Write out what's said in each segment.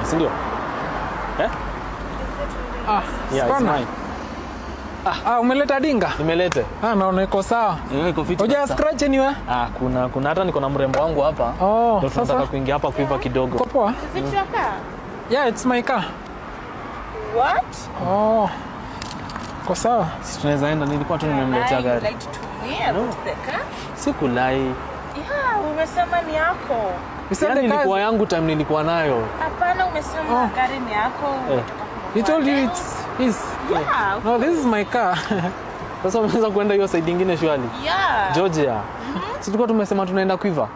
si ndio? Yeah, it's mine. Umeleta dinga? Nimelete. Naona iko sawa. Iko fiti. Hoja scratch anyway? Kuna hata niko na mrembo wangu hapa. Ndio tunataka kuingia hapa kuiva kidogo. Uko poa? Is it your car? Yeah, it's my car. What? Kwa sawa. Si tunaweza enda, nilikuwa tu nimemletea gari. Like to me about the car? Sikulai. Yeah, umesema ni yako. Yaani nilikuwa yangu time nilikuwa nayo. Hapana, umesema gari ni yako. He told you it's his. Yeah. No, this is my car. Sasa unaweza kwenda hiyo side nyingine shwali. Yeah. Georgia. Si tulikuwa tumesema tunaenda kuiva.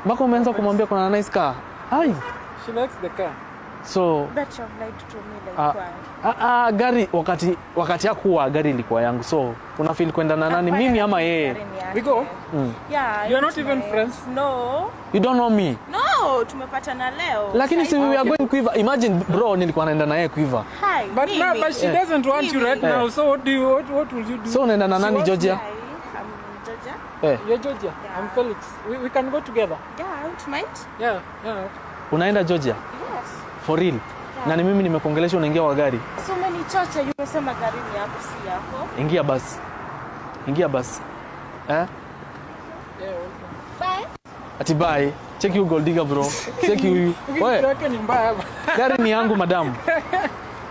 Mbona umeanza kumwambia kuna nice car? Hai. She likes the car. But So you've lied to me like why? Gari wakati hakuwa gari ilikuwa yangu. So una feel kwenda na nani, mimi ama yeye? We go? Yeah. You're not even friends? No. You don't know me? No, tumepatana leo. Lakini si we are going kuiva. Imagine bro, nilikuwa naenda na yeye kuiva. Hi. But she doesn't want you right now. So what will you do? So unaenda na nani, Georgia? Hi, I'm Georgia. You're Georgia. Yeah. I'm Felix. We can go together. Yeah, I don't mind. Yeah. Unaenda Georgia? Yes. For real? Na ni mimi nimekuongelesha unaingia wa gari. So many chacha, you umesema gari ni yako si yako. Ingia basi. Yeah, Bye. Ati bye. Check you gold digger bro. Check you. Wewe. Gari ni yangu madam.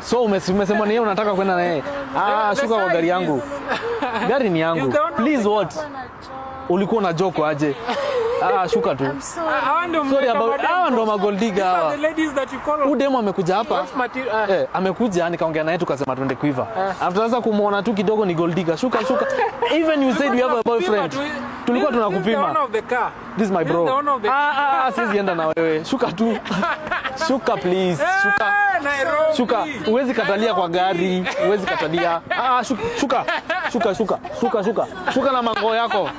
So umesema ni yeye unataka kwenda na yeye. Shuka kwa gari yangu. Gari ni yangu. Please what? Ulikuwa na joko aje? Shuka tu. I'm sorry. Sorry about ndo magold digger hawa. The ladies that you call. Udemo amekuja hapa. Amekuja nikaongea naye tukasema twende kuiva. After sasa kumuona tu kidogo ni gold digger. Shuka. Even you said you have a boyfriend. Tulikuwa tunakupima. This is my bro. Siwezi enda na wewe. Shuka tu. Shuka please. Shuka. Huwezi katalia kwa gari. Huwezi katalia. Shuka na mango yako.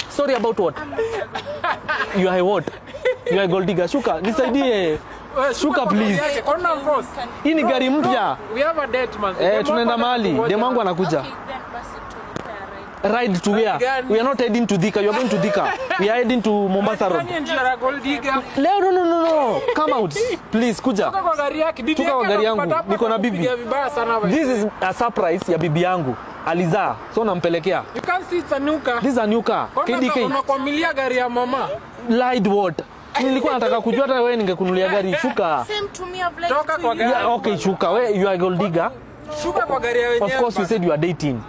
Sorry about what? You are what? You are gold digger. Shuka, nisaidie. Shuka please. Hii ni gari mpya. We have a date man. Tunaenda mahali. Demu wangu anakuja. Ride to where? We are not heading to Thika. You are going to Thika. We are heading to Mombasa Road. Leo no. Come out. Please kuja. Tuka kwa gari yangu. Niko na bibi. This is a surprise ya bibi yangu. Aliza. So nampelekea. You can see it's a new car. This is a new car. KDK. Unakwamilia gari ya mama. Lied what? Nilikuwa nataka kujua hata wewe ningekunulia gari. Shuka. Same to me, I've lied Toka to kwa you. gari. Yeah, okay, shuka. You are gold digger. Shuka kwa gari ya wenyewe. Of course you said you are dating.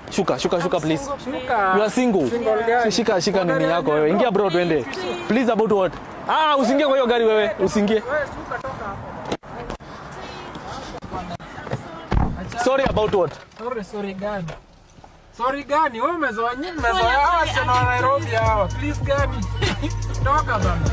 Shuka please. Shuka. You are single. Shika nini yako wewe. Ingia bro twende. Please about what? Usiingie kwa hiyo gari wewe. Usiingie. Sorry about what? Sorry gani? Wewe umezoea Nairobi hawa. Please gani? Toka bana.